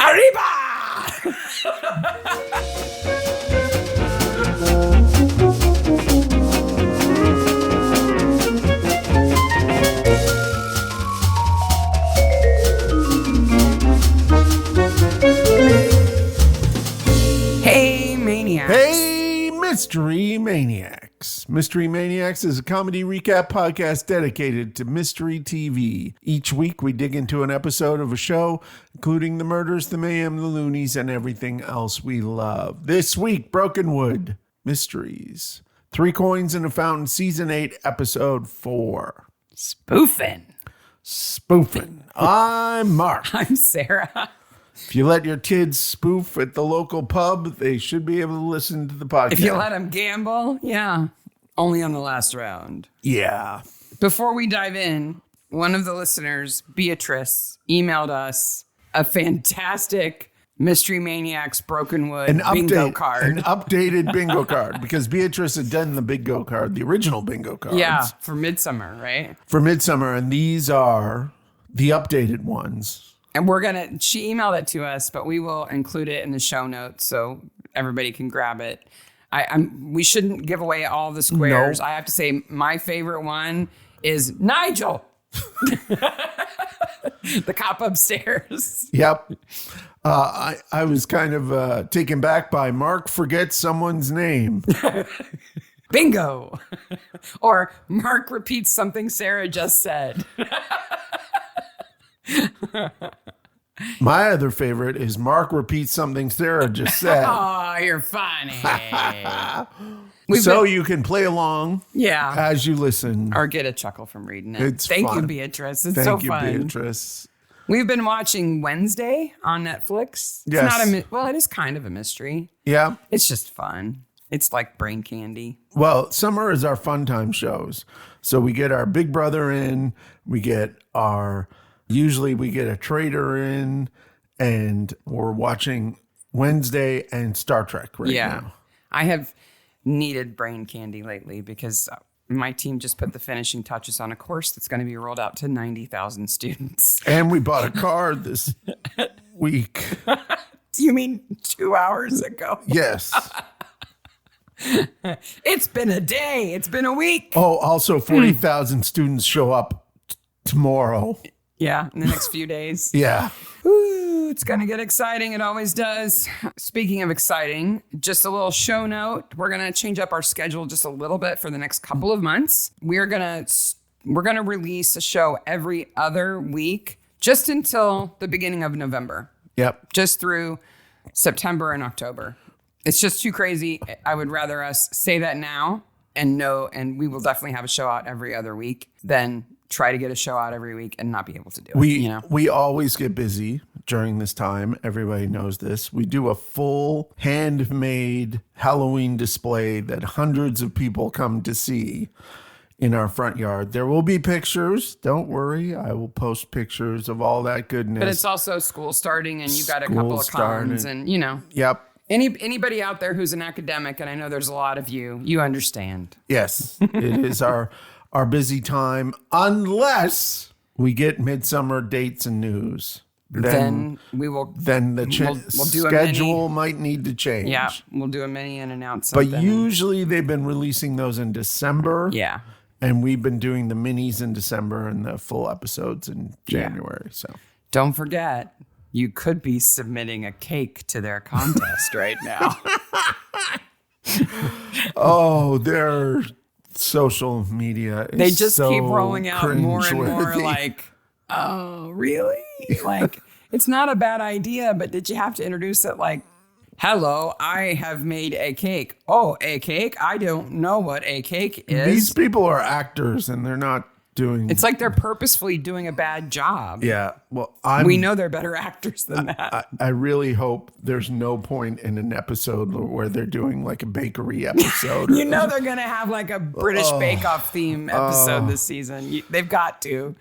Arriba! Hey, Maniacs. Hey, Mystery Maniacs. Mystery Maniacs is a comedy recap podcast dedicated to mystery TV. Each week, we dig into an episode of a show, including the murders, the mayhem, the loonies, and everything else we love. This week, Brokenwood Mysteries. 3 Coins in a Fountain, Season 8, Episode 4. Spoofing. I'm Mark. I'm Sarah. If you let your kids spoof at the local pub, they should be able to listen to the podcast. If you let them gamble, yeah. Only on the last round. Yeah. Before we dive in, one of the listeners, Beatrice, emailed us a fantastic Mystery Maniacs Brokenwood bingo card. An updated bingo card, because Beatrice had done the bingo card, the original bingo cards. Yeah, for Midsummer, right? For Midsummer, and these are the updated ones. And she emailed it to us, but we will include it in the show notes so everybody can grab it. We shouldn't give away all the squares. No. I have to say my favorite one is Nigel. The cop upstairs. Yep. I was kind of taken back by Mark forgets someone's name. Bingo. Or Mark repeats something Sarah just said. My other favorite is Mark repeats something Sarah just said. Oh, you're funny. You can play along as you listen. Or get a chuckle from reading it. It's Thank fun. you, Beatrice. It's so fun. Thank you, Beatrice. We've been watching Wednesday on Netflix. It's Yes. not it is kind of a mystery. Yeah. It's just fun. It's like brain candy. Well, summer is our fun time shows. So we get our Big Brother in, usually we get a Trader in, and we're watching Wednesday and Star Trek right now. I have needed brain candy lately because my team just put the finishing touches on a course that's going to be rolled out to 90,000 students. And we bought a car this week. You mean 2 hours ago? Yes. It's been a day. It's been a week. Oh, also 40,000 students show up tomorrow. Yeah, in the next few days. Yeah. Ooh, it's going to get exciting. It always does. Speaking of exciting, just a little show note. We're going to change up our schedule just a little bit for the next couple of months. We're going to release a show every other week just until the beginning of November. Yep. Just through September and October. It's just too crazy. I would rather us say that now and we will definitely have a show out every other week than try to get a show out every week and not be able to do it. We always get busy during this time. Everybody knows this. We do a full handmade Halloween display that hundreds of people come to see in our front yard. There will be pictures. Don't worry. I will post pictures of all that goodness. But it's also school starting and you got a couple of cons and Yep. Anybody out there who's an academic, and I know there's a lot of you understand. Yes, it is our busy time, unless we get Midsummer dates and news. Then we will. Then the we'll do schedule might need to change. Yeah, we'll do a mini and announce something. But usually they've been releasing those in December. Yeah. And we've been doing the minis in December and the full episodes in January. Yeah. So don't forget, you could be submitting a cake to their contest right now. Oh, their social media is they just so keep rolling out more and more cringeworthy. Like, oh, really? Like, it's not a bad idea, but did you have to introduce it like, hello, I have made a cake. Oh, a cake? I don't know what a cake is. These people are actors and they're not doing... It's like they're purposefully doing a bad job. Yeah. Well, we know they're better actors than that. I really hope there's no point in an episode where they're doing like a bakery episode. You know they're going to have like a British Bake Off theme episode this season. They've got to.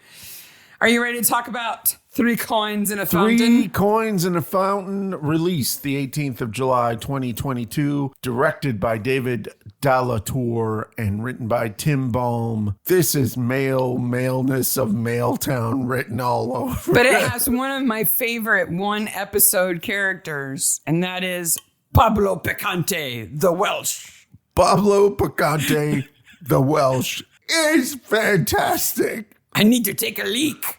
Are you ready to talk about 3 coins in a 3 fountain. Coins in a Fountain, released the 18th of July, 2022, directed by David Dalatour and written by Tim Baum. This is maleness of Mailtown written all over. But it has one of my favorite one-episode characters, and that is Pablo Picante, the Welsh. Pablo Picante, the Welsh, is fantastic. I need to take a leak.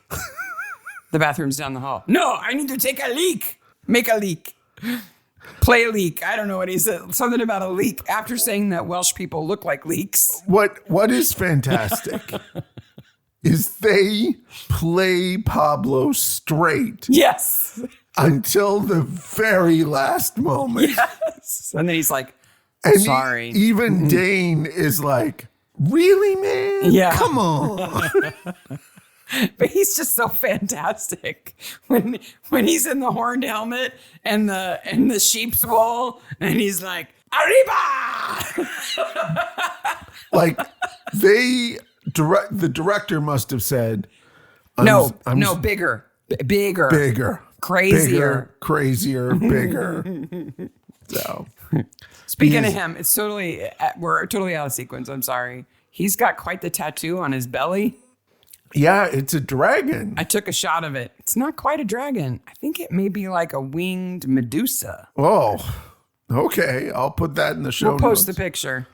The bathroom's down the hall. No, I need to take a leak. Make a leak. Play a leak. I don't know what he said. Something about a leak. After saying that Welsh people look like leaks. What is fantastic is they play Pablo straight. Yes. Until the very last moment. Yes. And then he's like, and sorry. Even Dane is like, really, man? Yeah. Come on. But he's just so fantastic when he's in the horned helmet and the sheep's wool, and he's like, Arriba! Like the director must have said, bigger, crazier, crazier, bigger. So, speaking of him, we're totally out of sequence. I'm sorry. He's got quite the tattoo on his belly. Yeah, it's a dragon. I took a shot of it. It's not quite a dragon. I think it may be like a winged Medusa. Oh, okay. I'll put that in the show We'll post notes. the picture.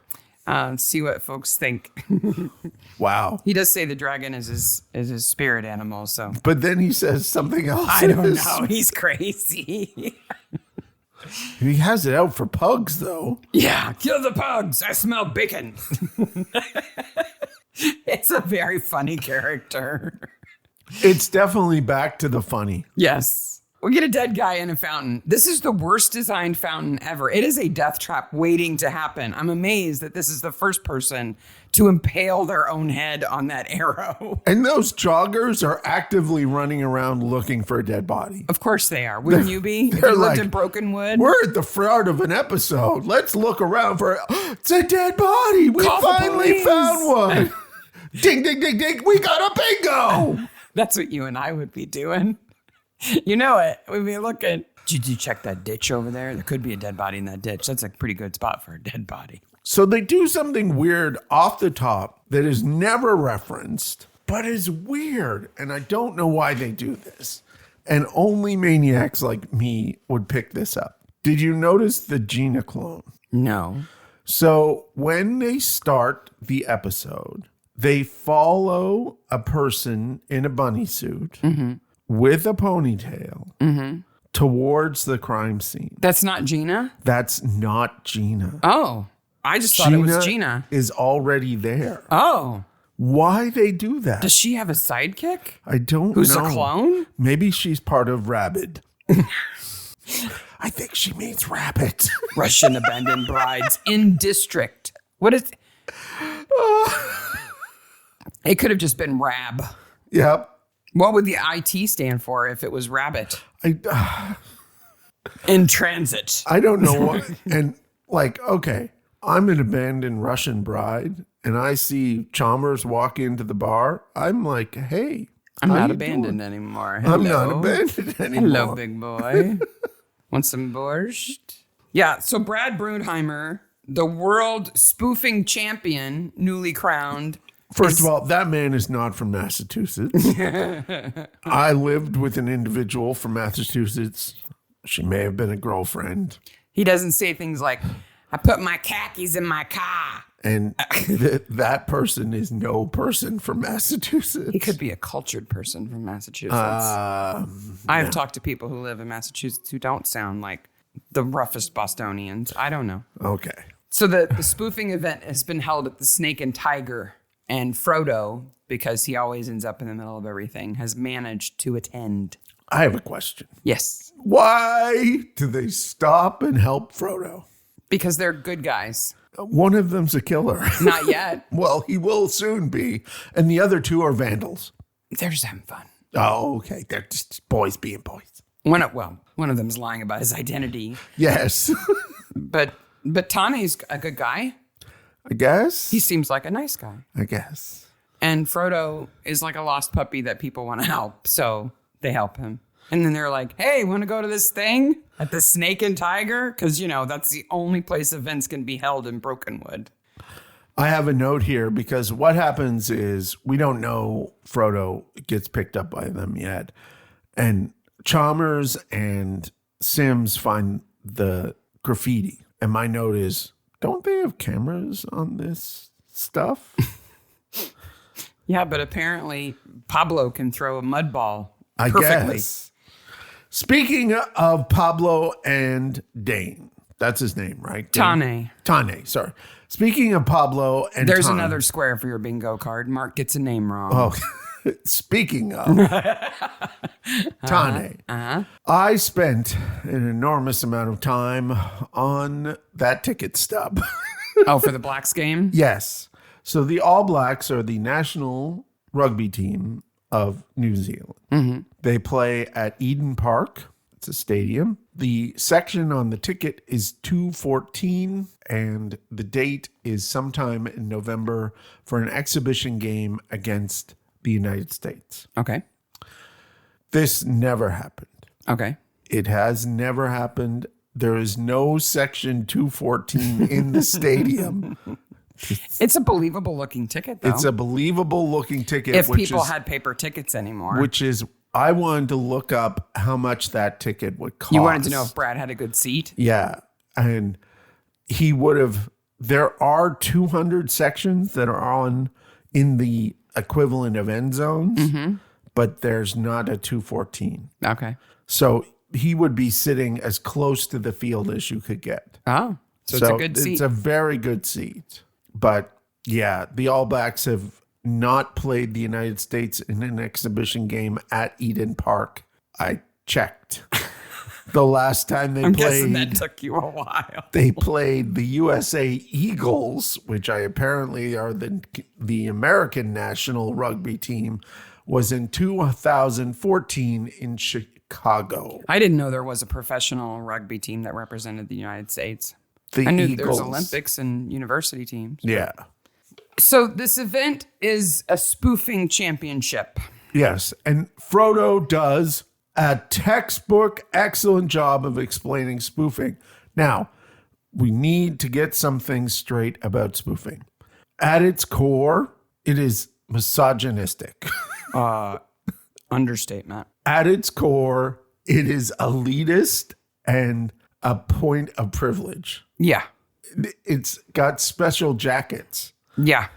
See what folks think. Wow. He does say the dragon is his spirit animal. So, but then he says something else. I don't know. He's crazy. He has it out for pugs, though. Yeah, kill the pugs. I smell bacon. It's a very funny character. It's definitely back to the funny. Yes. We get a dead guy in a fountain. This is the worst designed fountain ever. It is a death trap waiting to happen. I'm amazed that this is the first person to impale their own head on that arrow. And those joggers are actively running around looking for a dead body. Of course they are. Wouldn't you be? If you lived in Brokenwood? We're at the start of an episode. Let's look around for it's a dead body. We finally found one. Ding, ding, ding, ding. We got a bingo. That's what you and I would be doing. You know it. We'd be looking. Did you check that ditch over there? There could be a dead body in that ditch. That's a pretty good spot for a dead body. So they do something weird off the top that is never referenced, but is weird. And I don't know why they do this. And only maniacs like me would pick this up. Did you notice the Gina clone? No. So when they start the episode, they follow a person in a bunny suit with a ponytail towards the crime scene. That's not Gina? That's not Gina. Oh, I just thought it was Gina. Is already there. Oh. Why they do that? Does she have a sidekick? I don't know. Who's a clone? Maybe she's part of Rabid. I think she means rabbit. Russian abandoned brides in district. What is... It could have just been Rab. Yep. What would the IT stand for if it was rabbit? In transit. I don't know what. And like, okay, I'm an abandoned Russian bride and I see Chalmers walk into the bar. I'm like, hey. I'm not abandoned anymore. Hello. I'm not abandoned anymore. Hello, big boy. Want some borscht? Yeah, so Brad Brunheimer, the world spoofing champion, newly crowned. First of all, that man is not from Massachusetts. I lived with an individual from Massachusetts. She may have been a girlfriend. He doesn't say things like, I put my khakis in my car. And that person is no person from Massachusetts. He could be a cultured person from Massachusetts. I've talked to people who live in Massachusetts who don't sound like the roughest Bostonians. I don't know. Okay. So the spoofing event has been held at the Snake and Tiger. And Frodo, because he always ends up in the middle of everything, has managed to attend. I have a question. Yes. Why do they stop and help Frodo? Because they're good guys. One of them's a killer. Not yet. Well, he will soon be. And the other two are vandals. They're just having fun. Oh, okay. They're just boys being boys. One of them's lying about his identity. Yes. But Tane's a good guy. I guess. He seems like a nice guy. I guess. And Frodo is like a lost puppy that people want to help. So They help him. And then they're like, hey, want to go to this thing at the Snake and Tiger? Because, that's the only place events can be held in Brokenwood. I have a note here because what happens is we don't know Frodo gets picked up by them yet. And Chalmers and Sims find the graffiti. And my note is, don't they have cameras on this stuff? Yeah, but apparently Pablo can throw a mud ball I perfectly. guess. Speaking of Pablo and Dane, that's his name, right? Tane. Sorry. Speaking of Pablo and There's Tane, another square for your bingo card. Mark gets a name wrong. Oh, speaking of Tane, I spent an enormous amount of time on that ticket stub. Oh, for the Blacks game? Yes. So the All Blacks are the national rugby team of New Zealand. Mm-hmm. They play at Eden Park. It's a stadium. The section on the ticket is 214, and the date is sometime in November for an exhibition game against the United States. Okay. This never happened. Okay. It has never happened. There is no section 214 in the stadium. It's a believable looking ticket, though. It's a believable looking ticket. If people had paper tickets anymore. Which is, I wanted to look up how much that ticket would cost. You wanted to know if Brad had a good seat? Yeah. And he would have, there are 200 sections that are in the equivalent of end zones, but there's not a 214. Okay. So he would be sitting as close to the field as you could get. Oh, so it's a good seat. It's a very good seat. But yeah, the All Blacks have not played the United States in an exhibition game at Eden Park. I checked. The last time they I'm played, guessing that took you a while. they played the USA Eagles, which I apparently are the American national rugby team, was in 2014 in Chicago. I didn't know there was a professional rugby team that represented the United States. The I knew Eagles. there was Olympics and university teams. Yeah. So this event is a spoofing championship. Yes. And Frodo does a textbook excellent job of explaining spoofing. Now, we need to get some things straight about spoofing. At its core, it is misogynistic. Understatement. At its core, it is elitist and a point of privilege. Yeah. It's got special jackets. Yeah.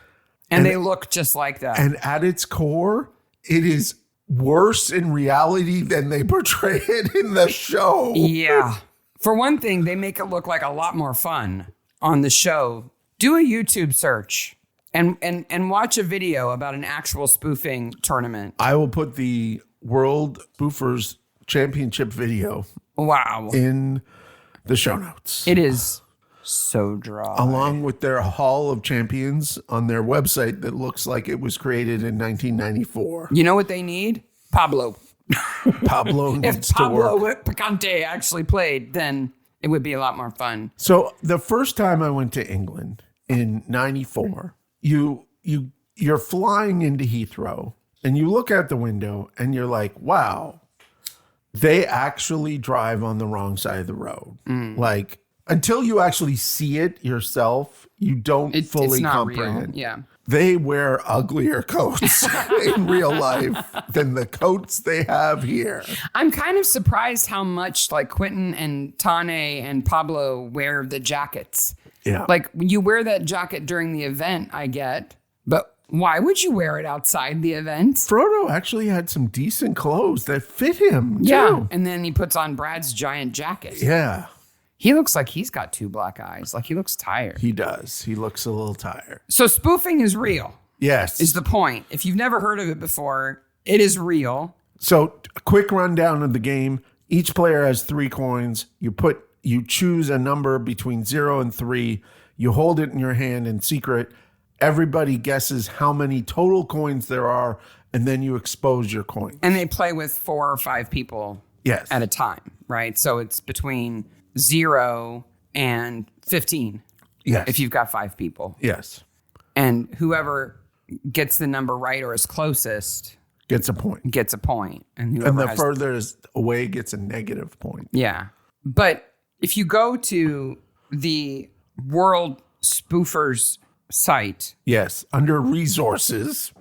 And they look just like that. And at its core, it is worse in reality than they portray it in the show. Yeah. For one thing, they make it look like a lot more fun on the show. Do a YouTube search and watch a video about an actual spoofing tournament. I will put the World Spoofers Championship video in the show notes. It is so dry. Along with their Hall of Champions on their website that looks like it was created in 1994. You know what they need? Pablo. Pablo needs If to work. Pablo Picante actually played, then it would be a lot more fun. So the first time I went to England in 94, you're flying into Heathrow and you look out the window and you're like, wow, they actually drive on the wrong side of the road. Like, until you actually see it yourself, you don't fully it's not comprehend. real. Yeah. They wear uglier coats in real life than the coats they have here. I'm kind of surprised how much like Quentin and Tane and Pablo wear the jackets. Yeah. Like you wear that jacket during the event, I get, but why would you wear it outside the event? Frodo actually had some decent clothes that fit him, too. Yeah. And then he puts on Brad's giant jacket. Yeah. He looks like he's got two black eyes. Like he looks tired. He does. He looks a little tired. So spoofing is real. Yes. Is the point. If you've never heard of it before, it is real. So a quick rundown of the game. Each player has 3 coins. You choose a number between 0 and 3. You hold it in your hand in secret. Everybody guesses how many total coins there are, and then you expose your coin. And they play with 4 or 5 people at a time, right? So it's between 0 and 15. Yes. If you've got 5 people. Yes. And whoever gets the number right or is closest gets a point. And And the furthest away gets a negative point. Yeah. But if you go to the World Spoofers site. Yes. Under resources.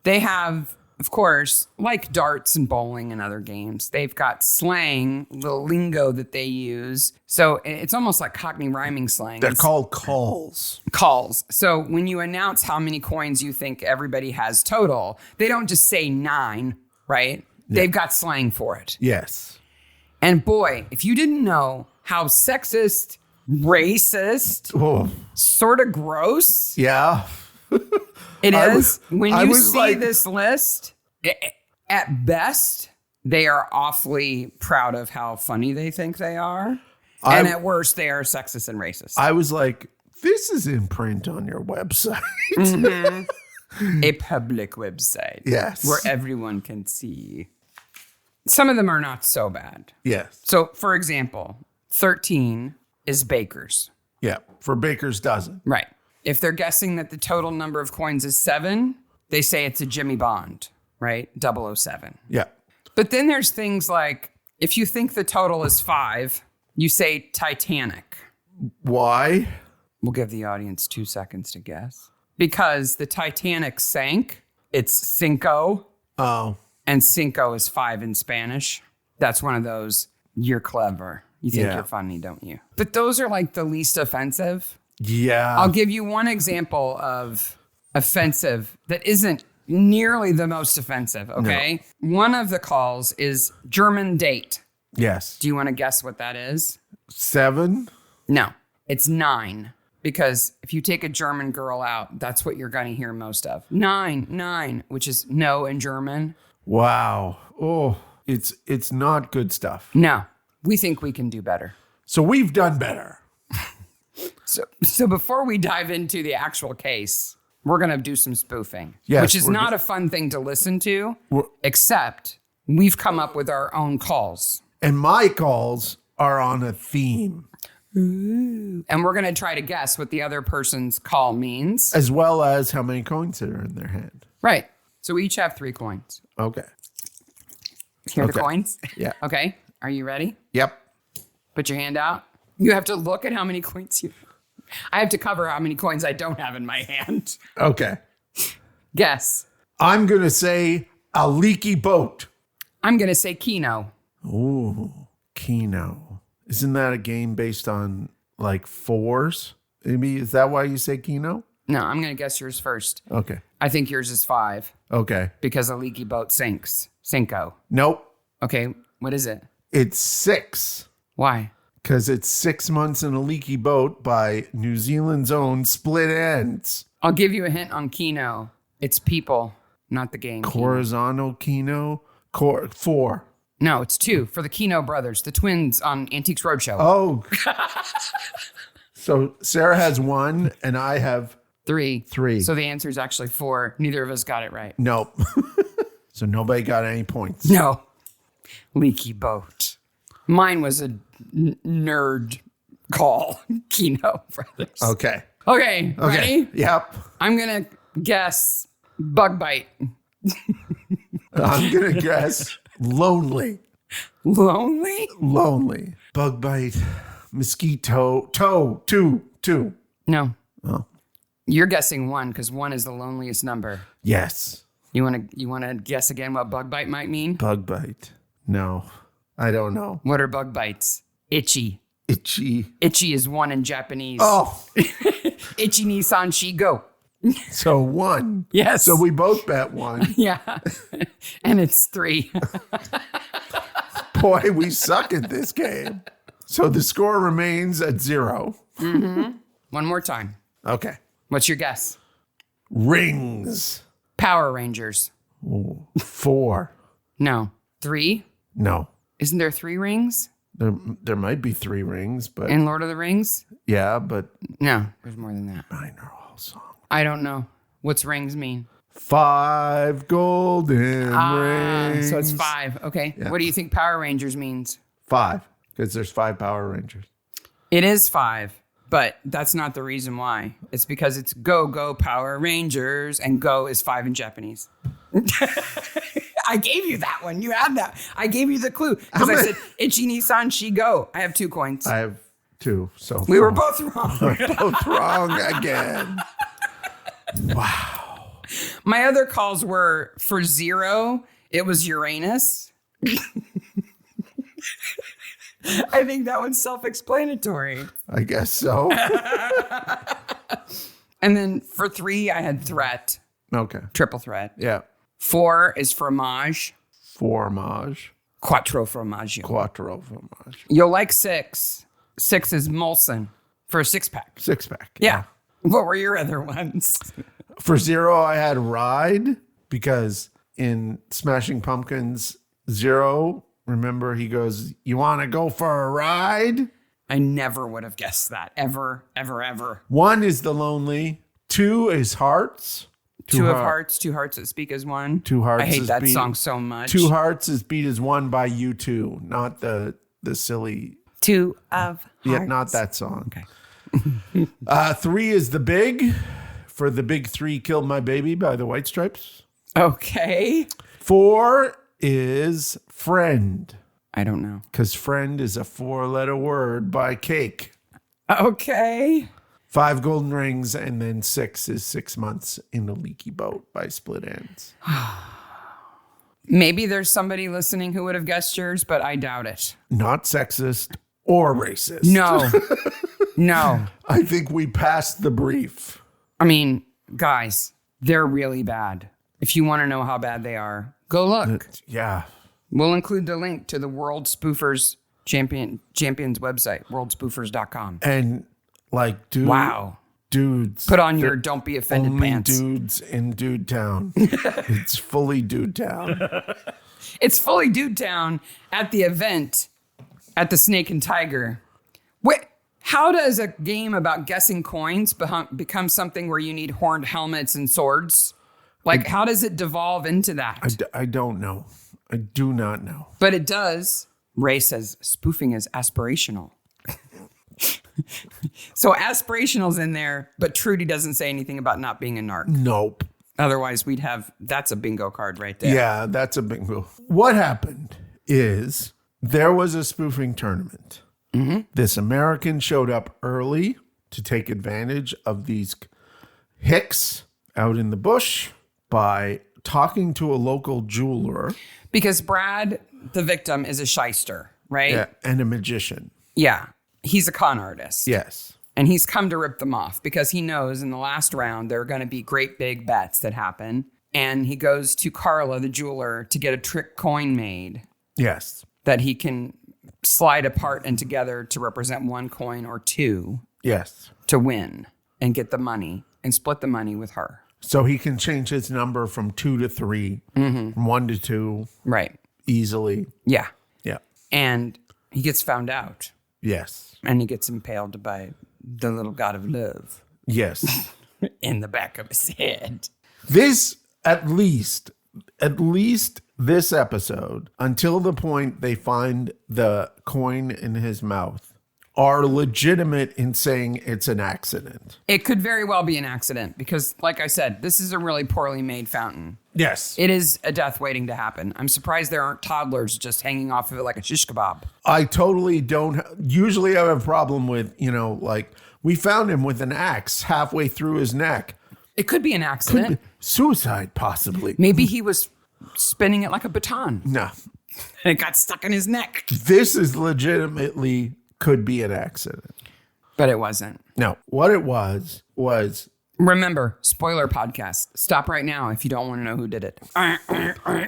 They have, of course, like darts and bowling and other games, they've got slang, little lingo that they use. So it's almost like Cockney rhyming slang. They're called calls. Calls. So when you announce how many coins you think everybody has total, they don't just say 9, right? Yeah. They've got slang for it. Yes. And boy, if you didn't know how sexist, racist, sort of gross. Yeah. It is. When you see this list, at best, they are awfully proud of how funny they think they are. And at worst, they are sexist and racist. I was like, this is in print on your website. Mm-hmm. A public website. Yes. Where everyone can see. Some of them are not so bad. Yes. So, for example, 13 is bakers. Yeah. For baker's dozen. Right. If they're guessing that the total number of coins is 7, they say it's a Jimmy Bond, right? 007. Yeah. But then there's things like, if you think the total is 5, you say Titanic. Why? We'll give the audience 2 seconds to guess. Because the Titanic sank. It's cinco. Oh. And cinco is 5 in Spanish. That's one of those, you're clever. You think you're funny, don't you? But those are like the least offensive. Yeah. I'll give you one example of offensive that isn't nearly the most offensive, okay? No. One of the calls is German date. Yes. Do you want to guess what that is? 7? No, it's 9. Because if you take a German girl out, that's what you're going to hear most of. 9, which is no in German. Wow. Oh, it's not good stuff. No, we think we can do better. So we've done better. So before we dive into the actual case, we're going to do some spoofing, yes, which is not a fun thing to listen to, except we've come up with our own calls. And my calls are on a theme. Ooh. And we're going to try to guess what the other person's call means. As well as how many coins are in their hand. Right. So we each have 3 coins. Okay. Here are the coins? Yeah. Okay. Are you ready? Yep. Put your hand out. You have to look at how many coins you have. I have to cover how many coins I don't have in my hand. Okay. Guess. I'm going to say a leaky boat. I'm going to say Keno. Ooh, Keno. Isn't that a game based on like 4s? Maybe is that why you say Keno? No, I'm going to guess yours first. Okay. I think yours is 5. Okay. Because a leaky boat sinks. Cinco. Nope. Okay. What is it? It's 6. Why? Because it's 6 months in a leaky boat by New Zealand's own Split Ends. I'll give you a hint on Keno. It's people, not the game. Corazano Keno. 4. No, it's 2 for the Keno brothers, the twins on Antiques Roadshow. Oh. So Sarah has 1 and I have 3. 3. So the answer is actually 4. Neither of us got it right. Nope. So nobody got any points. No. Leaky boat. Mine was a nerd call. Keno brothers. Okay. Okay. Ready? Yep. I'm going to guess bug bite. I'm going to guess lonely. Lonely? Lonely. Bug bite. Mosquito. Toe. 2. No. Oh. You're guessing 1 because 1 is the loneliest number. Yes. You want to guess again what bug bite might mean? Bug bite. No. I don't know. What are bug bites? Itchy. Itchy. Itchy is 1 in Japanese. Oh. Ichi ni san shi go. So 1. Yes. So we both bet 1. Yeah. And it's 3. Boy, we suck at this game. So the score remains at 0. Mm-hmm. One more time. Okay. What's your guess? Rings. Power Rangers. Ooh, 4. No. 3? No. Isn't there 3 rings? There might be 3 rings, but... In Lord of the Rings? Yeah, but... No, there's more than that. I know all songs. I don't know. What's rings mean? 5 golden rings. So it's 5. Okay. Yeah. What do you think Power Rangers means? 5, because there's 5 Power Rangers. It is 5, but that's not the reason why. It's because it's go, go, Power Rangers, and go is 5 in Japanese. I gave you that one. You had that. I gave you the clue because I said Itchy Nissan, she go. I have 2 coins. I have 2. So we were both wrong. Both wrong again. Wow. My other calls were for 0. It was Uranus. I think that one's self-explanatory. I guess so. And then for 3, I had threat. Okay. Triple threat. Yeah. 4 is fromage. Fromage. Quattro formaggio. Quattro fromage. You'll like 6. 6 is Molson for a 6-pack. 6-pack. Yeah. What were your other ones? For 0, I had ride because in Smashing Pumpkins 0, remember he goes, "You want to go for a ride?" I never would have guessed that. Ever, ever, ever. 1 is the lonely. 2 is hearts. 2 of hearts, 2 hearts that speak as one. 2 hearts. I hate is that beat, song so much. 2 hearts is beat as one by U2, not the silly. 2 of hearts. Yeah, not that song. Okay. 3 is the big. For the big 3, Killed My Baby by the White Stripes. Okay. 4 is friend. I don't know. Because friend is a 4-letter word by Cake. Okay. 5 golden rings, and then 6 is 6 months in a leaky boat by Split Ends. Maybe there's somebody listening who would have guessed yours, but I doubt it. Not sexist or racist. No. No. I think we passed the brief. I mean, guys, they're really bad. If you want to know how bad they are, go look. Yeah. We'll include the link to the World Spoofers Champions website, worldspoofers.com. And like, dude. Wow. Dudes. Put on your Don't Be Offended only pants. Dudes in Dude Town. It's fully Dude Town. It's fully Dude Town at the event at the Snake and Tiger. Wait, how does a game about guessing coins become something where you need horned helmets and swords? Like, how does it devolve into that? I don't know. I do not know. But it does. Ray says spoofing is aspirational. So aspirational's in there, but Trudy doesn't say anything about not being a narc. Nope. Otherwise, that's a bingo card right there. Yeah, that's a bingo. What happened is there was a spoofing tournament. Mm-hmm. This American showed up early to take advantage of these hicks out in the bush by talking to a local jeweler. Because Brad, the victim, is a shyster, right? Yeah, and a magician. Yeah. He's a con artist. Yes. And he's come to rip them off because he knows in the last round there are going to be great big bets that happen. And he goes to Carla, the jeweler, to get a trick coin made. Yes. That he can slide apart and together to represent 1 coin or 2. Yes. To win and get the money and split the money with her. So he can change his number from 2 to 3, from 1 to 2. Right. Easily. Yeah. Yeah. And he gets found out. Yes. And he gets impaled by the little god of love. Yes. In the back of his head. This, at least this episode, until the point they find the coin in his mouth, are legitimate in saying it's an accident. It could very well be an accident because, like I said, this is a really poorly made fountain. Yes. It is a death waiting to happen. I'm surprised there aren't toddlers just hanging off of it like a shish kebab. I totally don't. Usually I have a problem with, like we found him with an axe halfway through his neck. It could be an accident. Suicide, possibly. Maybe he was spinning it like a baton. No. And it got stuck in his neck. This is legitimately could be an accident. But it wasn't. No. What it was... Remember, spoiler podcast. Stop right now if you don't want to know who did it.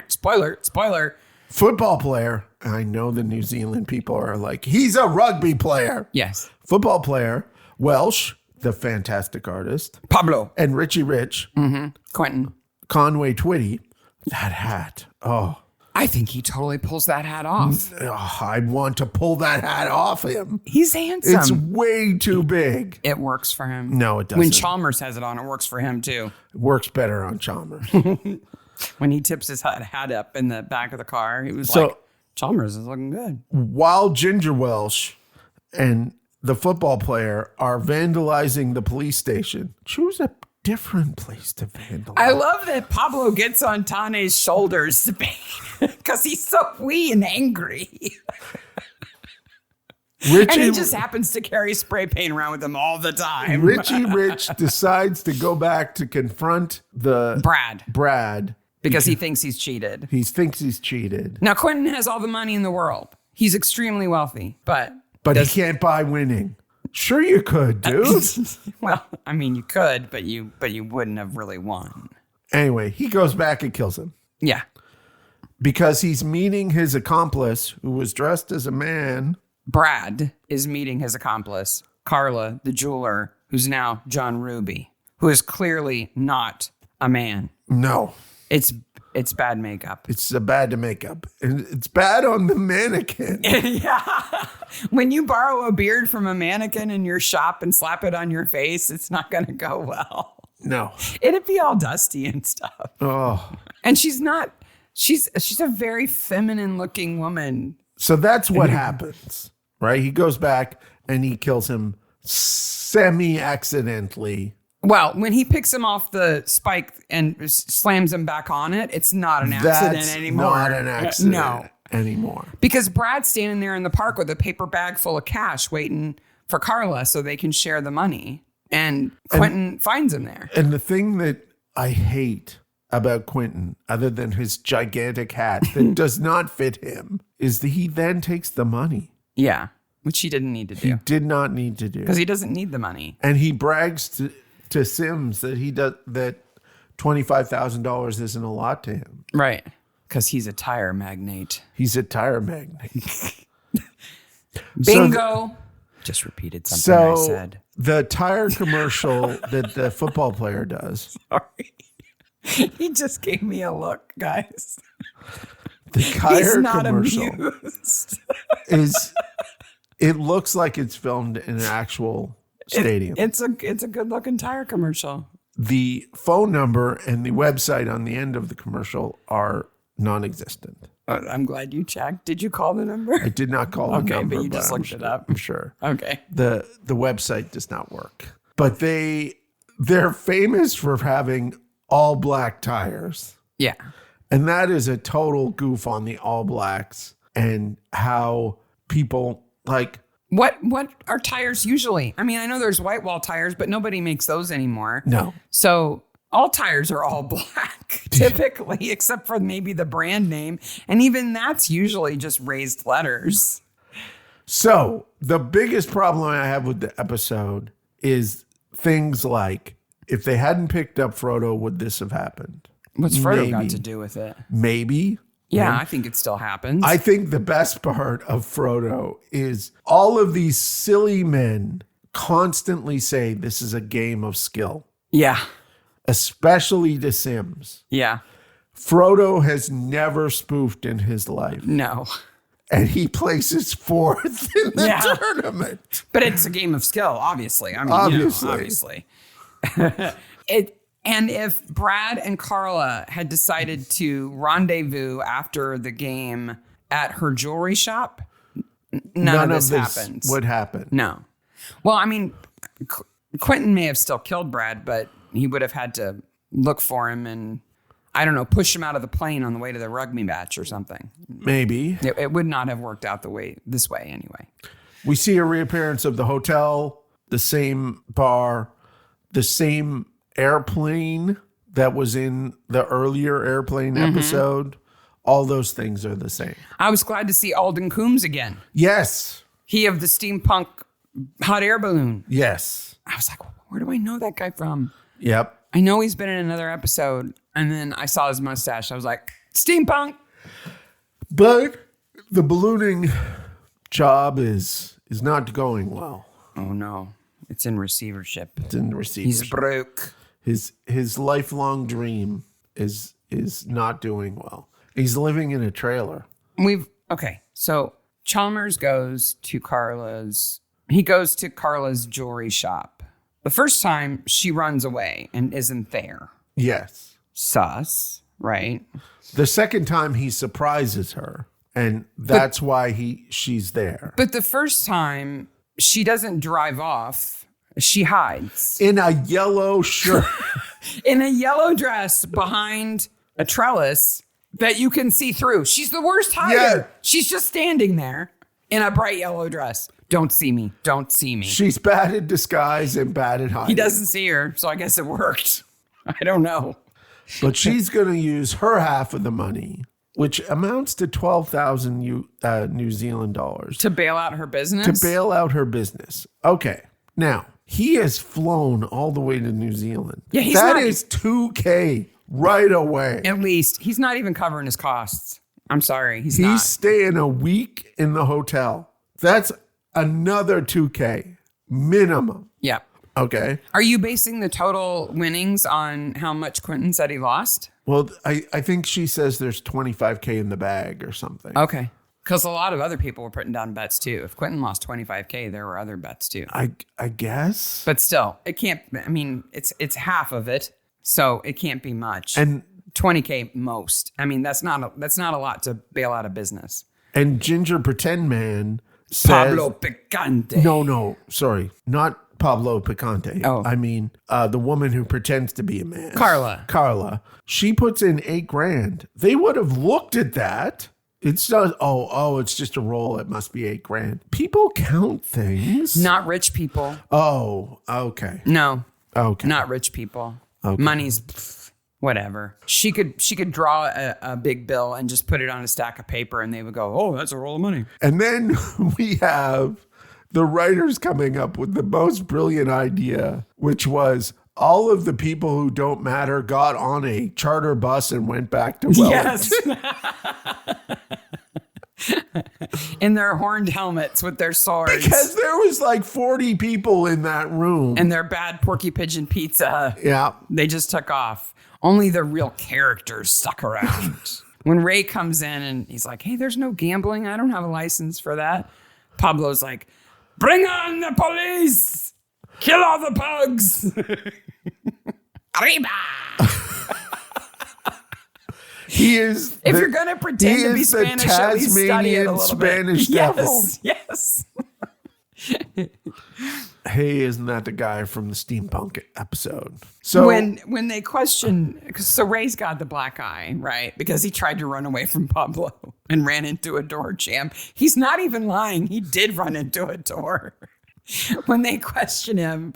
Spoiler. Football player. I know the New Zealand people are like, he's a rugby player. Yes. Football player. Welsh, the fantastic artist. Pablo. And Richie Rich. Mm-hmm. Quentin. Conway Twitty. That hat. Oh. I think he totally pulls that hat off. Oh, I'd want to pull that hat off him. He's handsome. It's way too big. It works for him. No, it doesn't. When Chalmers has it on, it works for him too. It works better on Chalmers. When he tips his hat up in the back of the car, he was like, Chalmers is looking good. While Ginger Welsh and the football player are vandalizing the police station, choose a different place to vandalize. I love that Pablo gets on Tane's shoulders because he's so wee and angry. And he just happens to carry spray paint around with him all the time. Richie Rich decides to go back to confront Brad. Because he thinks he's cheated. He thinks he's cheated. Now, Quentin has all the money in the world. He's extremely wealthy, but he can't buy winning. Sure you could, dude. Well, I mean, you could, but you wouldn't have really won. Anyway, he goes back and kills him. Yeah. Because he's meeting his accomplice, who was dressed as a man. Brad is meeting his accomplice, Carla, the jeweler, who's now John Ruby, who is clearly not a man. No. It's bad makeup. It's bad makeup. And it's bad on the mannequin. Yeah. When you borrow a beard from a mannequin in your shop and slap it on your face, it's not going to go well. No. It'd be all dusty and stuff. Oh. And she's a very feminine looking woman. So that's what happens, right? He goes back and he kills him semi-accidentally. Well, when he picks him off the spike and slams him back on it, it's not an accident anymore. Not an accident anymore. Because Brad's standing there in the park with a paper bag full of cash waiting for Carla so they can share the money. And Quentin finds him there. And the thing that I hate about Quentin, other than his gigantic hat that does not fit him, is that he then takes the money. Yeah, which he didn't need to do. He did not need to do. Because he doesn't need the money. And he brags to Sims that that $25,000 isn't a lot to him. Right. Because he's a tire magnate. He's a tire magnate. Bingo. Just repeated something I said. The tire commercial that the football player does. Sorry. He just gave me a look, guys. The tire He's not commercial amused. It looks like it's filmed in an actual stadium. It's a good looking tire commercial. The phone number and the website on the end of the commercial are non-existent. I'm glad you checked. Did you call the number? I did not call the number. But you just looked it up. I'm sure. Okay. The website does not work. But they're famous for having all black tires. Yeah. And that is a total goof on the All Blacks and how people like. What are tires usually? I mean, I know there's white wall tires, but nobody makes those anymore. No. So all tires are all black, typically, except for maybe the brand name. And even that's usually just raised letters. So the biggest problem I have with the episode is things like, if they hadn't picked up Frodo, would this have happened? What's Frodo got to do with it? Maybe. Yeah, I think it still happens. I think the best part of Frodo is all of these silly men constantly say this is a game of skill. Yeah. Especially to Sims. Yeah. Frodo has never spoofed in his life. No. And he places fourth in the tournament. But it's a game of skill, obviously. I mean, obviously. And if Brad and Carla had decided to rendezvous after the game at her jewelry shop, none of this happens. Would happen. No. Well, I mean, Quentin may have still killed Brad, but he would have had to look for him and, I don't know, push him out of the plane on the way to the rugby match or something. Maybe. It would not have worked out this way anyway. We see a reappearance of the hotel, the same bar, the same airplane that was in the earlier airplane episode. All those things are the same. I was glad to see Alden Coombs again. Yes. He of the steampunk hot air balloon. Yes. I was like, where do I know that guy from? Yep. I know he's been in another episode. And then I saw his mustache. I was like, steampunk. But the ballooning job is not going well. Oh, no. It's in receivership. It's in receivership. He's broke. His lifelong dream is not doing well. He's living in a trailer. So Chalmers goes to Carla's jewelry shop. The first time she runs away and isn't there. Yes. Sus, right? The second time he surprises her, and that's why she's there. But the first time she doesn't drive off. She hides in a yellow shirt. in a yellow dress behind a trellis that you can see through. She's the worst hider. Yeah. She's just standing there in a bright yellow dress. Don't see me. Don't see me. She's bad at disguise and bad at hiding. He doesn't see her, so I guess it worked. I don't know. But she's going to use her half of the money, which amounts to 12,000 New Zealand dollars. To bail out her business? To bail out her business. Okay. Now, he has flown all the way to New Zealand. Yeah, that is $2,000 right away. At least. He's not even covering his costs. I'm sorry. He's not. He's staying a week in the hotel. That's another $2,000 minimum. Yeah. Okay. Are you basing the total winnings on how much Quentin said he lost? Well, I think she says there's $25,000 in the bag or something. Okay. Because a lot of other people were putting down bets too. If Quentin lost $25,000, there were other bets too. I guess. But still, it can't, I mean, it's half of it. So it can't be much. And $20,000 most. I mean, that's not a lot to bail out a business. And Ginger Pretend Man says, Pablo Picante. No, sorry. Not Pablo Picante. Oh. I mean, the woman who pretends to be a man. Carla. She puts in $8,000. They would have looked at that. It's not, it's just a roll. It must be $8,000. People count things. Not rich people. Oh, okay. No. Okay. Not rich people. Okay. Money's whatever. She could draw a big bill and just put it on a stack of paper and they would go, oh, that's a roll of money. And then we have the writers coming up with the most brilliant idea, which was all of the people who don't matter got on a charter bus and went back to Wellington. Yes. In their horned helmets with their swords. Because there was like 40 people in that room. And their bad Porky Pigeon pizza. Yeah. They just took off. Only the real characters stuck around. When Ray comes in and he's like, hey, there's no gambling. I don't have a license for that. Pablo's like, bring on the police. Kill all the pugs. Arriba. He is. If you're going to pretend to be Spanish, at least study it a little Spanish bit. devil. Yes. Hey, isn't that the guy from the steampunk episode? So when they question, so Ray's got the black eye, right? Because he tried to run away from Pablo and ran into a door jam. He's not even lying. He did run into a door. When they question him,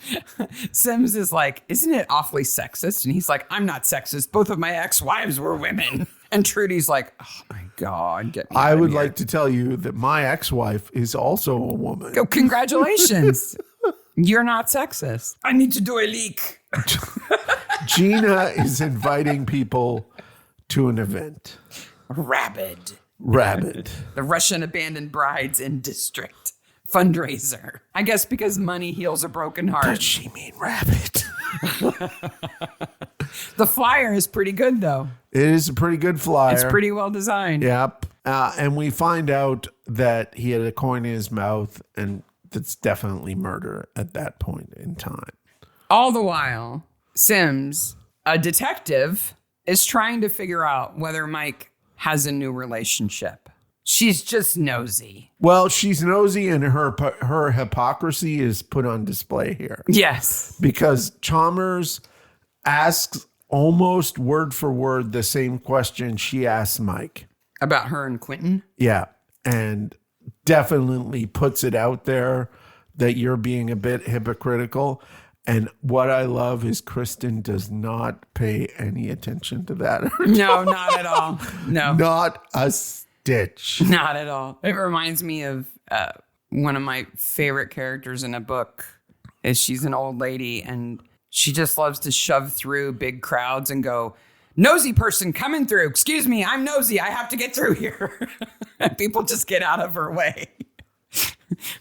Sims is like, isn't it awfully sexist? And he's like, I'm not sexist. Both of my ex-wives were women. And Trudy's like, oh my God, get me I out would of here. like to tell you that my ex-wife is also a woman. Oh, congratulations. You're not sexist. I need to do a leak. Gina is inviting people to an event. Rabid. The Russian abandoned brides in district. Fundraiser. I guess because money heals a broken heart. Does she mean rabbit? The flyer is pretty good, though. It is a pretty good flyer. It's pretty well designed. Yep. And we find out that he had a coin in his mouth, and that's definitely murder at that point in time. All the while, Sims, a detective, is trying to figure out whether Mike has a new relationship. She's just nosy. Well, she's nosy, and her hypocrisy is put on display here. Yes. Because Chalmers asks almost word for word the same question she asks Mike. About her and Quentin? Yeah. And definitely puts it out there that you're being a bit hypocritical. And what I love is Kristen does not pay any attention to that. No, not at all. No. Not a stitch. Not at all. It reminds me of one of my favorite characters in a book is she's an old lady and she just loves to shove through big crowds and go, nosy person coming through. Excuse me, I'm nosy. I have to get through here. And people just get out of her way.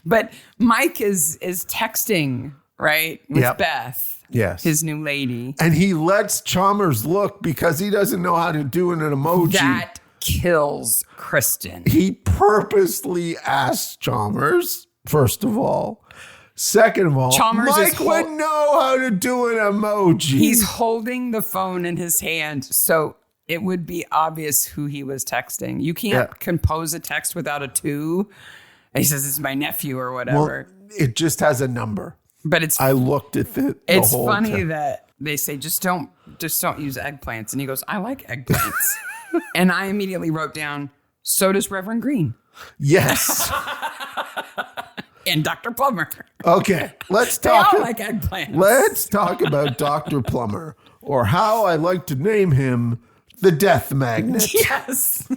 But Mike is texting, right? With Beth. Yes. His new lady. And he lets Chalmers look because he doesn't know how to do an emoji. That kills Kristen. He purposely asked Chalmers, first of all. Second of all, Chalmers Mike would know how to do an emoji. He's holding the phone in his hand, so it would be obvious who he was texting. You can't compose a text without a to. He says, it's my nephew or whatever. Well, it just has a number. But it's I looked at the it's whole funny time. that they say just don't use eggplants, and he goes, I like eggplants, and I immediately wrote down, so does Reverend Green Yes. and Dr. Plummer. Okay, let's They talk. all like eggplants. Let's talk about Dr. Plummer, or how I like to name him, the Death Magnet. Yes.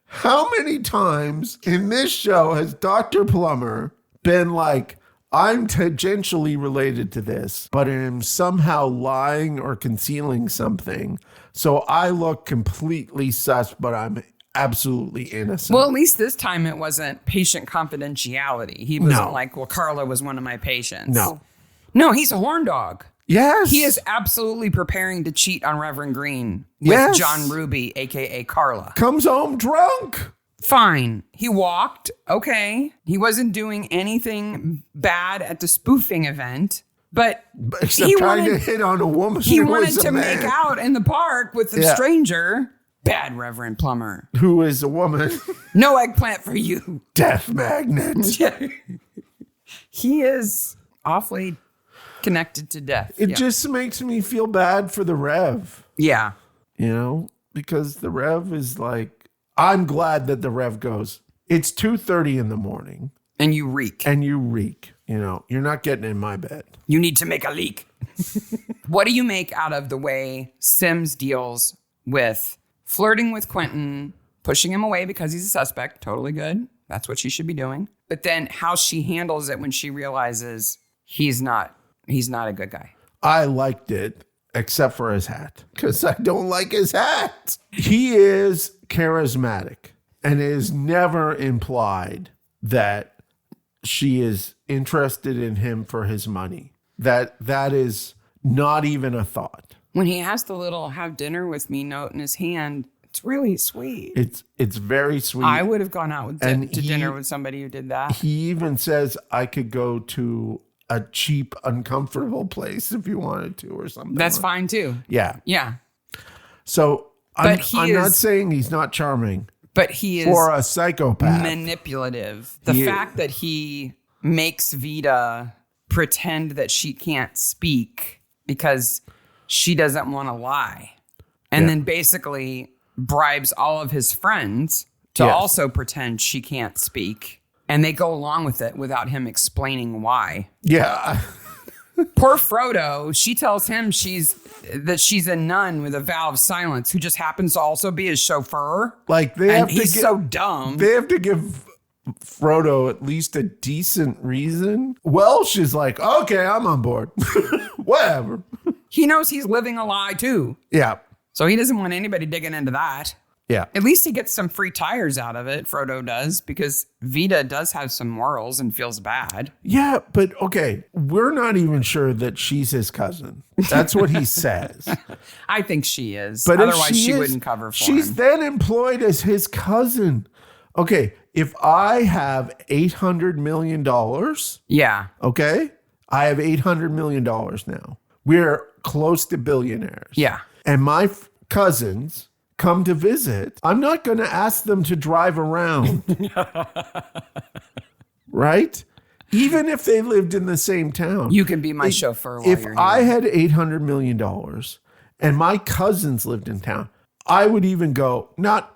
How many times in this show has Dr. Plummer been like, I'm tangentially related to this, but am somehow lying or concealing something, so I look completely sus, but I'm absolutely innocent? Well, at least this time it wasn't patient confidentiality. He wasn't No. like, well, Carla was one of my patients. No. He's a horn dog. Yes. He is absolutely preparing to cheat on Reverend Green with Yes. John Ruby, a.k.a. Carla. Comes home drunk. Fine. He walked. Okay. He wasn't doing anything bad at the spoofing event, but Except he trying to wanted, hit on a woman. he who wanted was a to man, make out in the park with a Yeah. stranger. Bad Reverend Plummer. who is a woman. No eggplant for you. Death Magnet. He is awfully connected to death. It just makes me feel bad for the Rev, Yeah. because the Rev is like, I'm glad that the Rev goes, it's 2:30 in the morning And you reek. and you reek. You're not getting in my bed. You need to make a leak. What do you make out of the way Sims deals with flirting with Quentin, pushing him away because he's a suspect? Totally good. That's what she should be doing. But then how she handles it when she realizes he's not a good guy. I liked it, except for his hat, because I don't like his hat. He is charismatic, and it is never implied that she is interested in him for his money. That is not even a thought. When he has the little "have dinner with me" note in his hand, it's really sweet. It's very sweet. I would have gone out with And to dinner with somebody who did that. He even says, I could go to a cheap, uncomfortable place if you wanted to, or something. That's fine too. Yeah. Yeah. So I'm he not is- saying he's not charming But he is for a psychopath. manipulative. The He- fact that he makes Vita pretend that she can't speak because she doesn't want to lie. And then basically bribes all of his friends to Yes. also pretend she can't speak. And they go along with it without him explaining why. Yeah. Poor Frodo, she tells him she's a nun with a vow of silence who just happens to also be his chauffeur. Like they have And to he's get, so dumb. they have to give Frodo at least a decent reason. Welsh is like, okay, I'm on board. Whatever. He knows he's living a lie too. Yeah. So he doesn't want anybody digging into that. Yeah. At least he gets some free tires out of it, Frodo does, because Vita does have some morals and feels bad. Yeah, but okay, we're not even sure that she's his cousin. That's what he says. I think she is. But if otherwise she is, wouldn't cover for she's him. then employed as his cousin. Okay, if I have $800 million, Yeah. okay, I have $800 million now. We're close to billionaires. Yeah. And my cousins come to visit, I'm not going to ask them to drive around. Right? Even if they lived in the same town. You can be my chauffeur while If you're I here. had $800 million and my cousins lived in town, I would even go, not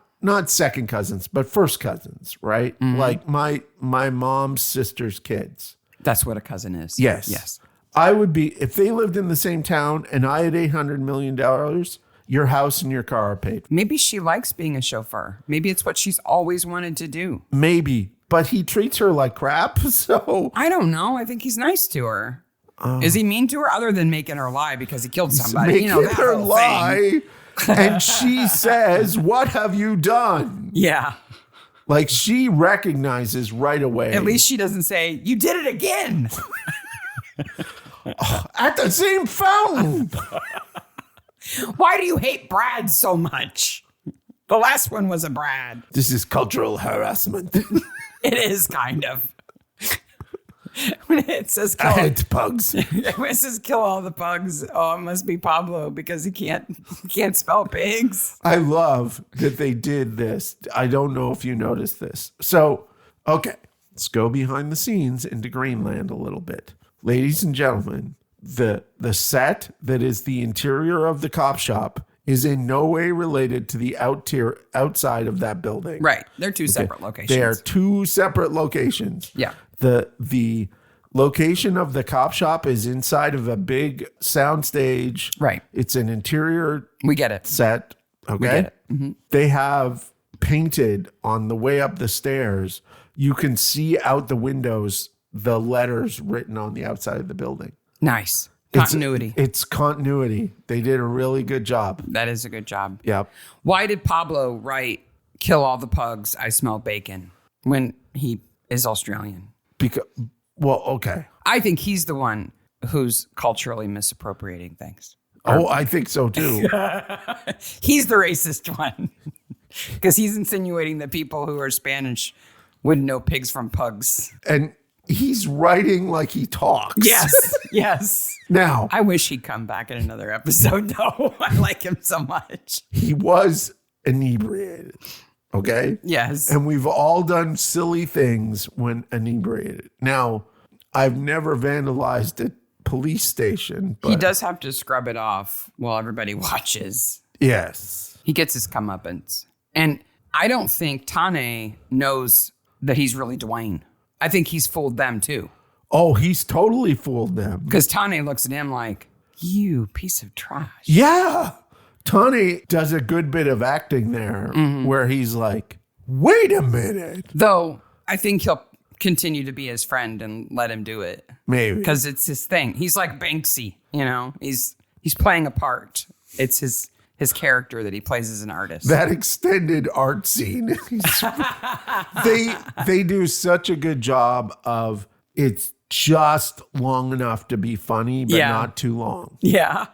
second cousins, but first cousins, right? Mm-hmm. Like my mom's sister's kids. That's what a cousin is. Yes. Yes. I would be, if they lived in the same town and I had $800 million, your house and your car are paid. Maybe she likes being a chauffeur. Maybe it's what she's always wanted to do. Maybe, but he treats her like crap. So I don't know. I think he's nice to her. Is he mean to her other than making her lie because he killed somebody? making that her whole thing. lie. And she says, "What have you done?" Yeah. Like she recognizes right away. At least she doesn't say, "You did it again." At the same fountain. Why do you hate Brad so much? The last one was a Brad. This is cultural harassment. It is kind of. When it says I kill, hate pugs. when it says kill all the pugs, oh, it must be Pablo because he can't spell pigs. I love that they did this. I don't know if you noticed this. So, okay, let's go behind the scenes into Greenland a little bit. ladies and gentlemen, the set that is the interior of the cop shop is in no way related to the outside of that building. Right. They're two separate locations. They are two separate locations. Yeah. The location of the cop shop is inside of a big sound stage. Right. It's an interior We get it. set. Okay. We get it. Mm-hmm. They have painted on the way up the stairs. You can see out the windows the letters written on the outside of the building. Nice. Continuity. It's continuity. They did a really good job. That is a good job. Yep. Why did Pablo write "Kill all the pugs, I smell bacon" when he is Australian? Because, well, okay. I think he's the one who's culturally misappropriating things. Oh, I think so too. He's the racist one because he's insinuating that people who are Spanish wouldn't know pigs from pugs. And he's writing like he talks. Yes. Yes. Now, I wish he'd come back in another episode, though. I like him so much. he was inebriated. Okay? Yes. And we've all done silly things when inebriated. Now, I've never vandalized a police station, but He does have to scrub it off while everybody watches. yes. He gets his comeuppance. And I don't think Tane knows that he's really Dwayne. I think he's fooled them, too. Oh, he's totally fooled them. Because Tane looks at him like, you piece of trash. Yeah. Tony does a good bit of acting there where he's like, wait a minute. Though I think he'll continue to be his friend and let him do it. Maybe. Because it's his thing. He's like Banksy, you know? He's playing a part. It's his character that he plays as an artist. That extended art scene. they do such a good job of it's just long enough to be funny, but not too long. Yeah.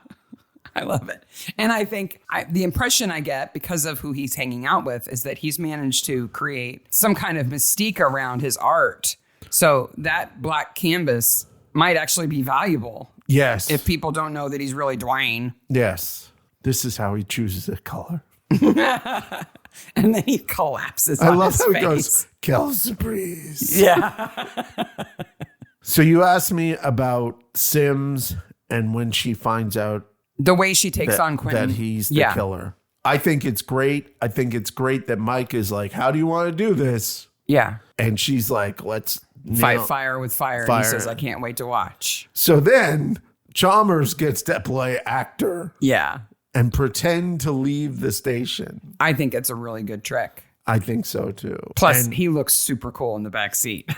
I love it. And I think the impression I get because of who he's hanging out with is that he's managed to create some kind of mystique around his art. So that black canvas might actually be valuable. Yes. If people don't know that he's really Dwayne. Yes. This is how he chooses a color. And then he collapses I on love his how face. he goes, kills the breeze. Yeah. So you asked me about Sims and when she finds out The way she takes on Quentin. that he's the killer. I think it's great. I think it's great that Mike is like, how do you want to do this? Yeah. And she's like, let's Fight fire with fire. And he says, I can't wait to watch. So then Chalmers gets to play actor Yeah. and pretend to leave the station. I think it's a really good trick. I think so too. Plus, he looks super cool in the back seat.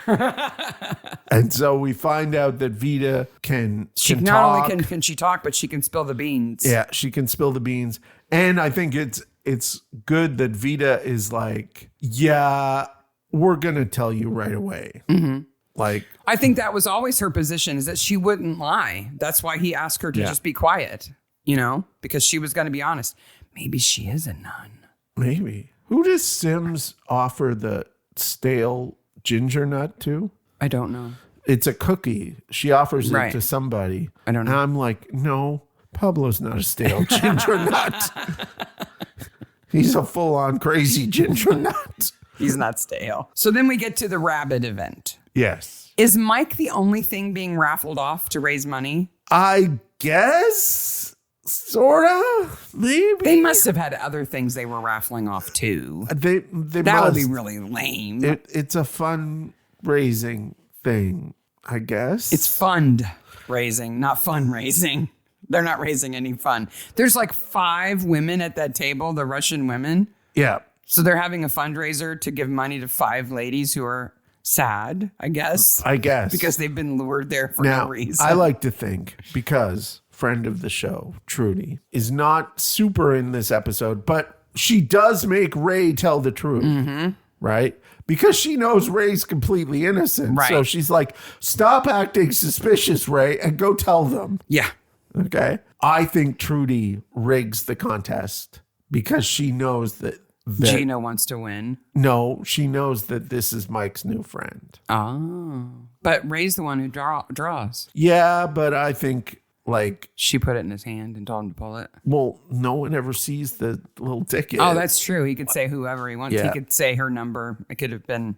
And so we find out that Vita can Not talk. only can she talk, but she can spill the beans. Yeah, she can spill the beans. And I think it's good that Vita is like, yeah, we're going to tell you right away. Mm-hmm. Like, I think that was always her position, is that she wouldn't lie. That's why he asked her to just be quiet, you know, because she was going to be honest. Maybe she is a nun. maybe. Who does Sims offer the stale ginger nut to? I don't know. It's a cookie. She offers Right. it to somebody. I don't know. And I'm like, no, Pablo's not a stale ginger nut. He's a full-on crazy ginger nut. He's not stale. So then we get to the rabbit event. Yes. Is Mike the only thing being raffled off to raise money? I guess, sorta, maybe. They must have had other things they were raffling off too. They That would must. be really lame. It's a fundraising thing, I guess. It's fund raising, not fundraising. They're not raising any fund. There's like 5 women at that table, the Russian women. Yeah. So they're having a fundraiser to give money to 5 ladies who are sad, I guess. Because they've been lured there for Now, no reason. I like to think, because friend of the show, Trudy, is not super in this episode, but she does make Ray tell the truth, right? Because she knows Ray's completely innocent. Right. So she's like, stop acting suspicious, Ray, and go tell them. Yeah. Okay. I think Trudy rigs the contest because she knows that Gina wants to win. No, she knows that this is Mike's new friend. Oh. But Ray's the one who draws. Yeah, but I think, like, She put it in his hand and told him to pull it. well, no one ever sees the little ticket. Oh, that's true. He could say whoever he wants. Yeah. He could say her number. It could have been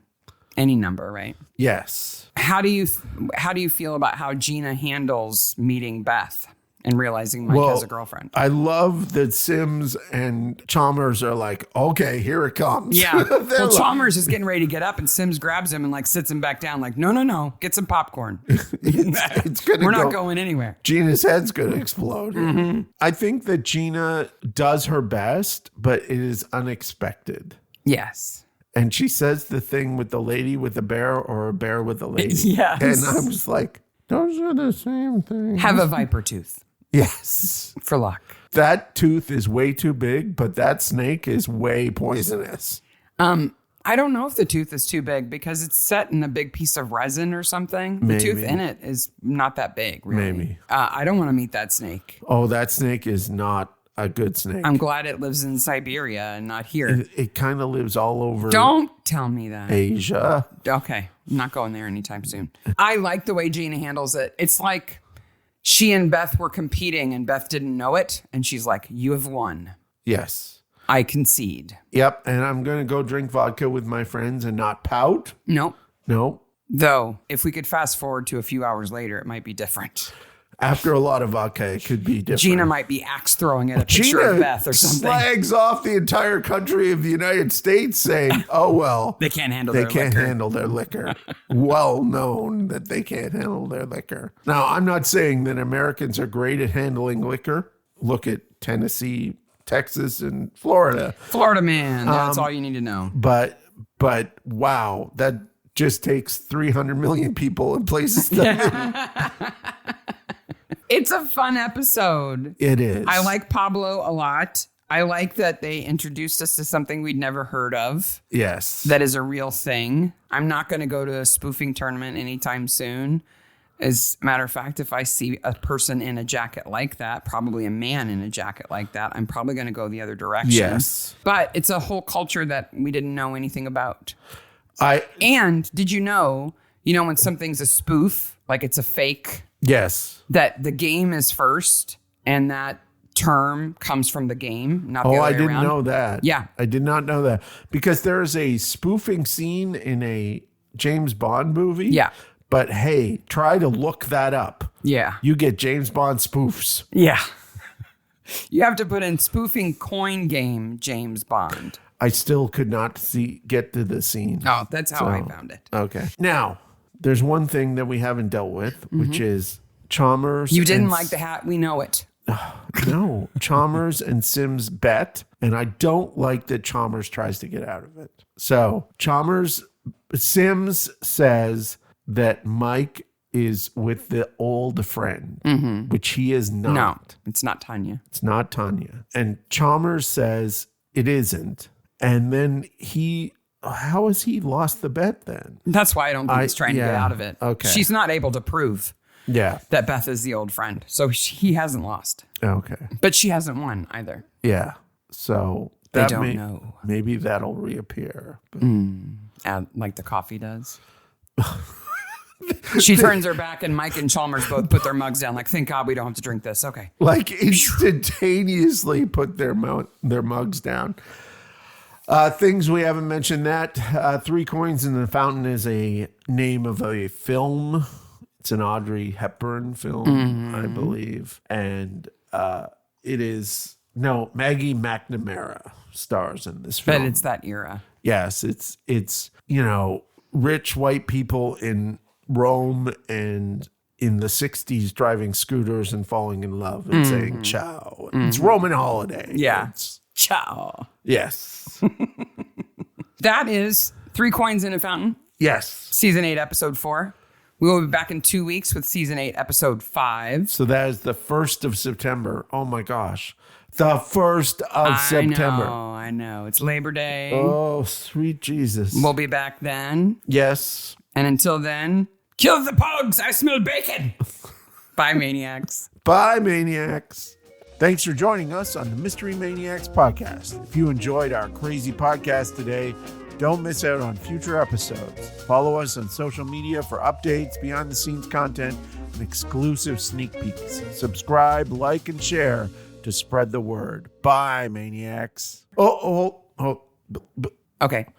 any number, right? Yes. How do you feel about how Gina handles meeting Beth and realizing Mike has a girlfriend? I love that Sims and Chalmers are like, okay, here it comes. Yeah. Well, Chalmers is getting ready to get up, and Sims grabs him and like sits him back down. Like, no, get some popcorn. We're not going anywhere. Gina's head's gonna explode. Mm-hmm. I think that Gina does her best, but it is unexpected. Yes. And she says the thing with the lady with the bear or a bear with a lady. Yes. And I was like, those are the same thing. Have a viper tooth. Yes. For luck. That tooth is way too big, but that snake is way poisonous. I don't know if the tooth is too big because it's set in a big piece of resin or something. The tooth in it is not that big, really. Maybe. I don't want to meet that snake. Oh, that snake is not a good snake. I'm glad it lives in Siberia and not here. It kind of lives all over. Don't tell me that. Asia. Okay. I'm not going there anytime soon. I like the way Gina handles it. It's like she and Beth were competing and Beth didn't know it. And she's like, you have won. Yes. I concede. Yep. And I'm going to go drink vodka with my friends and not pout. Nope. Nope. Though, if we could fast forward to a few hours later, it might be different. After a lot of vodka, it could be different. Gina might be axe throwing at a picture of Beth or something. Slags off the entire country of the United States saying, oh, well. They can't handle their liquor. They can't handle their liquor. Well known that they can't handle their liquor. Now, I'm not saying that Americans are great at handling liquor. Look at Tennessee, Texas, and Florida. Florida man. That's all you need to know. But wow, that just takes 300 million people in places that It's a fun episode. It is. I like Pablo a lot. I like that they introduced us to something we'd never heard of. Yes. That is a real thing. I'm not going to go to a spoofing tournament anytime soon. As a matter of fact, if I see a person in a jacket like that, probably a man in a jacket like that, I'm probably going to go the other direction. Yes. But it's a whole culture that we didn't know anything about. And did you know when something's a spoof, like it's a fake? Yes. That the game is first and that term comes from the game, not the other way around. I didn't know that. Yeah. I did not know that. Because there is a spoofing scene in a James Bond movie. Yeah. But hey, try to look that up. Yeah. You get James Bond spoofs. Yeah. You have to put in spoofing coin game James Bond. I still could not get to the scene. Oh, that's how I found it. Okay. Now, there's one thing that we haven't dealt with, which is Chalmers. You didn't like the hat. We know it. No. Chalmers and Sims bet, and I don't like that Chalmers tries to get out of it. So Sims says that Mike is with the old friend, which he is not. No, it's not Tanya. It's not Tanya. And Chalmers says it isn't. And then how has he lost the bet then? That's why I don't think he's trying to get out of it. Okay. She's not able to prove that Beth is the old friend. So he hasn't lost. Okay. But she hasn't won either. Yeah. So they don't know. Maybe that'll reappear. Like the coffee does. She turns her back and Mike and Chalmers both put their mugs down. Like, thank God we don't have to drink this. Okay. Like instantaneously put their mugs down. Things we haven't mentioned that. 3 Coins in the Fountain is a name of a film. It's an Audrey Hepburn film, I believe. And it is, Maggie McNamara stars in this film. But it's that era. Yes, it's rich white people in Rome and in the 60s driving scooters and falling in love and saying ciao. It's Roman holiday. Yeah. It's ciao. Yes. That is 3 Coins in a Fountain. Yes. Season 8, episode 4. We will be back in 2 weeks with season 8, episode 5. So that is the 1st of September. Oh my gosh. The 1st of September. I know. It's Labor Day. Oh, sweet Jesus. We'll be back then. Yes. And until then, kill the pugs. I smell bacon. Bye, Maniacs. Bye, Maniacs. Thanks for joining us on the Mystery Maniacs podcast. If you enjoyed our crazy podcast today, don't miss out on future episodes. Follow us on social media for updates, behind-the-scenes content, and exclusive sneak peeks. Subscribe, like, and share to spread the word. Bye, Maniacs. Okay,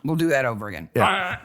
we'll do that over again. Yeah.